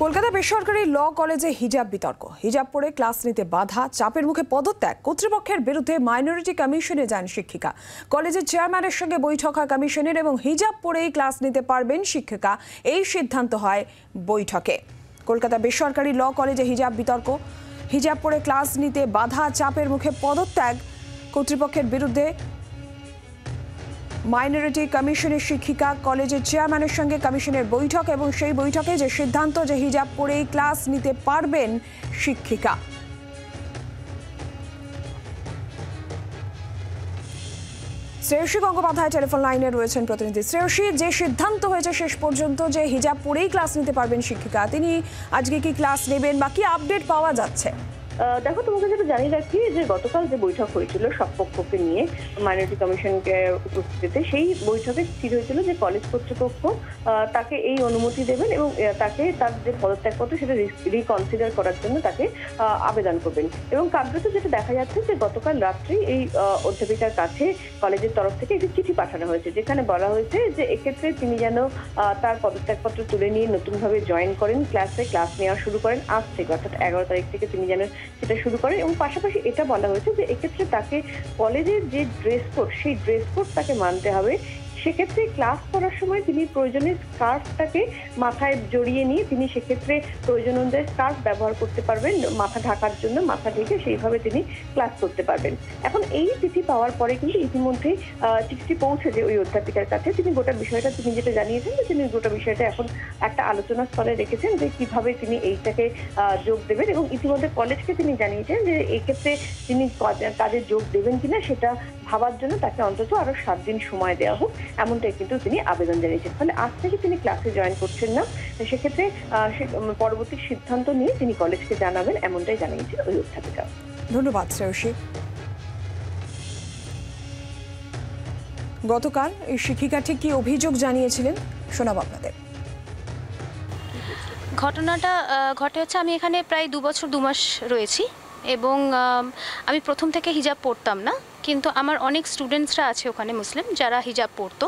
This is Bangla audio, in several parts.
কলকাতা বেসরকারি ল কলেজে হিজাব বিতর্ক। হিজাব পরে ক্লাস নিতে বাধা, চাপের মুখে পদত্যাগ, কর্তৃপক্ষের বিরুদ্ধে মাইনরিটি কমিশনে যান শিক্ষিকা। কলেজের চেয়ারম্যানের সঙ্গে বৈঠক হয় কমিশনের এবং হিজাব পরেই ক্লাস নিতে পারবেন শিক্ষিকা, এই সিদ্ধান্ত হয় বৈঠকে। কলকাতা বেসরকারি ল কলেজে হিজাব বিতর্ক। হিজাব পরে ক্লাস নিতে বাধা, চাপের মুখে পদত্যাগ, কর্তৃপক্ষের বিরুদ্ধে মাইনরিটি কমিশনের শিক্ষিকা। কলেজের চেয়ারম্যানের সঙ্গে কমিশনের বৈঠক এবং সেই বৈঠকে যে সিদ্ধান্ত যে হিজাব পরেই ক্লাস নিতে পারবেন শিক্ষিকা। শ্রেয়সী গঙ্গোপাধ্যায় টেলিফোন লাইনে রয়েছেন প্রতিনিধি। শ্রেয়সী, যে সিদ্ধান্ত হয়েছে শেষ পর্যন্ত যে হিজাব পরেই ক্লাস নিতে পারবেন শিক্ষিকা, তিনি আজকে কি ক্লাস নেবেন বা কি আপডেট পাওয়া যাচ্ছে? দেখো, তোমাকে যেটা জানিয়ে রাখি যে গতকাল যে বৈঠক হয়েছিল সব পক্ষকে নিয়ে মাইনরিটি কমিশনকে উপস্থিতিতে, সেই বৈঠকে স্থির হয়েছিল যে কলেজ কর্তৃপক্ষ তাকে এই অনুমতি দেবেন এবং তাকে তার যে পদত্যাগপত্র সেটা রিকনসিডার করার জন্য তাকে আবেদন করবেন। এবং কার্যত যেটা দেখা যাচ্ছে যে গতকাল রাত্রি এই অধ্যাপিকার কাছে কলেজের তরফ থেকে একটি চিঠি পাঠানো হয়েছে, যেখানে বলা হয়েছে যে এক্ষেত্রে তিনি যেন তার পদত্যাগপত্র তুলে নিয়ে নতুনভাবে জয়েন করেন, ক্লাস নেওয়া শুরু করেন আজ থেকে, অর্থাৎ 11 তারিখ থেকে তিনি যেন সেটা শুরু করে। এবং পাশাপাশি এটা বলা হয়েছে যে এক্ষেত্রে তাকে কলেজের যে ড্রেস কোড, সেই ড্রেস কোড তাকে মানতে হবে। সেক্ষেত্রে ক্লাস করার সময় তিনি প্রয়োজনে স্কার্ফটাকে মাথায় জড়িয়ে নিয়ে তিনি সেক্ষেত্রে প্রয়োজন অনুযায়ী স্কার্ফ ব্যবহার করতে পারবেন মাথা ঢাকার জন্য, মাথা ঢেকে সেইভাবে তিনি ক্লাস করতে পারবেন। এখন এই চিঠি পাওয়ার পরে কিন্তু ইতিমধ্যেই চিঠিটি পৌঁছেছে ওই অধ্যাপিকার কাছে। তিনি গোটা বিষয়টা, তিনি যেটা জানিয়েছেন যে তিনি গোটা বিষয়টা এখন একটা আলোচনার স্থলে রেখেছেন যে কিভাবে তিনি এইটাকে যোগ দেবেন। এবং ইতিমধ্যে কলেজকে তিনি জানিয়েছেন যে এক্ষেত্রে তিনি কাজে যোগ দেবেন কিনা সেটা ভাবার জন্য তাকে অন্তত আরো 7 দিন সময় দেওয়া হোক, এমনটাই কিন্তু তিনি আবেদন জানিয়েছেন। ফলে আজ থেকে তিনি ক্লাসে জয়েন করছেন না, সেক্ষেত্রে পরবর্তী সিদ্ধান্ত নিয়ে তিনি কলেজকে জানাবেন, এমনটাই জানিয়েছেন ওই অধ্যাপিকা। ধন্যবাদ শ্রেয়সী। গতকাল এই শিক্ষিকা ঠিক কি অভিযোগ জানিয়েছিলেন শোনাব আপনাদের। ঘটনাটা ঘটে হচ্ছে, আমি এখানে প্রায় 2 বছর 2 মাস রয়েছি এবং আমি প্রথম থেকে হিজাব পরতাম না, কিন্তু আমার অনেক স্টুডেন্টসরা আছে ওখানে মুসলিম যারা হিজাব পরতো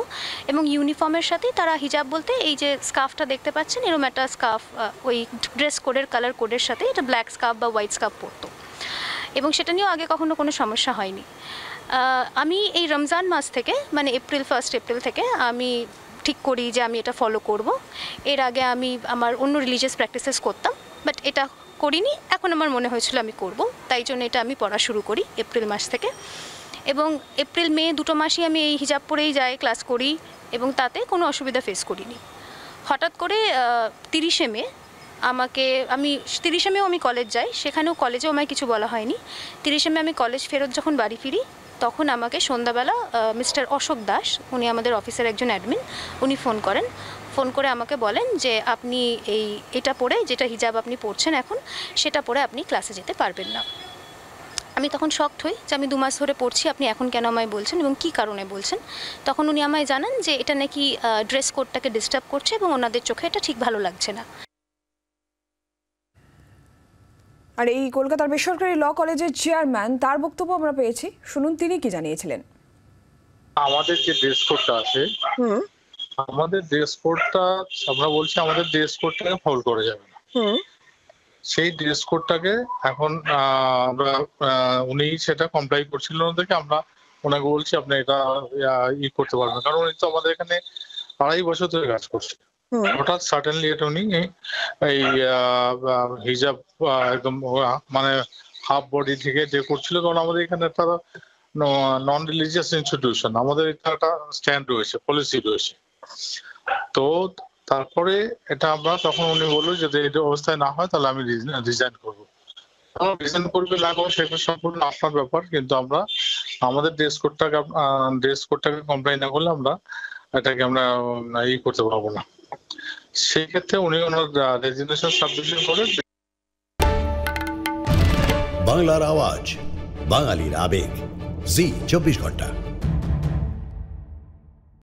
এবং ইউনিফর্মের সাথে তারা হিজাব বলতে এই যে স্কার্ফটা দেখতে পাচ্ছেন, এরকম একটা স্কার্ফ ওই ড্রেস কোডের কালার কোডের সাথে এটা ব্ল্যাক স্কার্ফ বা হোয়াইট স্কার্ফ পরতো এবং সেটা নিয়েও আগে কখনো কোনো সমস্যা হয়নি। আমি এই রমজান মাস থেকে, মানে 1 এপ্রিল থেকে আমি ঠিক করি যে আমি এটা ফলো করব। এর আগে আমি আমার অন্য রিলিজিয়াস প্র্যাকটিসেস করতাম, বাট এটা করিনি। এখন আমার মনে হয়েছিল আমি করব, তাই জন্য এটা আমি পড়া শুরু করি এপ্রিল মাস থেকে। এবং এপ্রিল মে 2 মাসই আমি এই হিজাব পরেই যাই, ক্লাস করি এবং তাতে কোনো অসুবিধা ফেস করিনি। হঠাৎ করে 30শে মে আমি 30শে মেও আমি কলেজ যাই, সেখানেও কলেজেও আমায় কিছু বলা হয়নি। 30শে মে আমি কলেজ ফেরত যখন বাড়ি ফিরি, তখন আমাকে সন্ধ্যাবেলা মিস্টার অশোক দাস, উনি আমাদের অফিসের একজন অ্যাডমিন, উনি ফোন করে আমাকে বলেন যে আপনি এটা পরে, যেটা হিজাব আপনি পরছেন এখন, সেটা পরে আপনি ক্লাসে যেতে পারবেন না। আমি তখন শকড হই যে আমি 2 মাস ধরে পড়ছি, আপনি এখন কেন আমায় বলছেন এবং কী কারণে বলছেন। তখন উনি আমায় জানান যে এটা নাকি ড্রেস কোডটাকে ডিস্টার্ব করছে এবং ওনাদের চোখে এটা ঠিক ভালো লাগছে না। আর এই কলকাতার বেসরকারি ল কলেজের চেয়ারম্যান, তার বক্তব্য আমরা পেয়েছি, শুনুন তিনি কি জানিয়েছিলেন। আমাদের যে ড্রেস কোডটা আছে, আমাদের ড্রেস কোডটা আমরা বলছি আমাদের ড্রেস কোডটাকে ফলো করে যাবে না। সেই ড্রেস কোডটাকে এখন আমরা উনি সেটা কমপ্লাই করছিল দেখে আমরা ওনাকে বলছি আপনি এটা করতে পারবেন, কারণ উনি তো আমাদের এখানে 2.5 বছর ধরে কাজ করছে। হঠাৎ সাডেনলি এটা উনি এই হিজাব একদম মানে হাফ বডি থেকে যে করছিল, কারণ আমাদের এখানে তারা নন রিলিজিয়াস ইনস্টিটিউশন, আমাদের একটা স্ট্যান্ড রয়েছে, পলিসি রয়েছে। তো তারপরে এটা আমরা তখন উনি বললো যদি এই অবস্থায় না হয় তাহলে আমি রিজাইন করবো। রিজাইন করবে না করবো সেটা সম্পূর্ণ আপনার ব্যাপার, কিন্তু আমরা আমাদের ড্রেস কোডটাকে কমপ্লাই না করলে আমরা এটাকে আমরা করতে পারবো না। সেই ক্ষেত্রে উনি ওনার রেজিগনেশন সাবমিশন করে। বাংলার আওয়াজ, বাঙালির আবেগ, জি 24 ঘন্টা।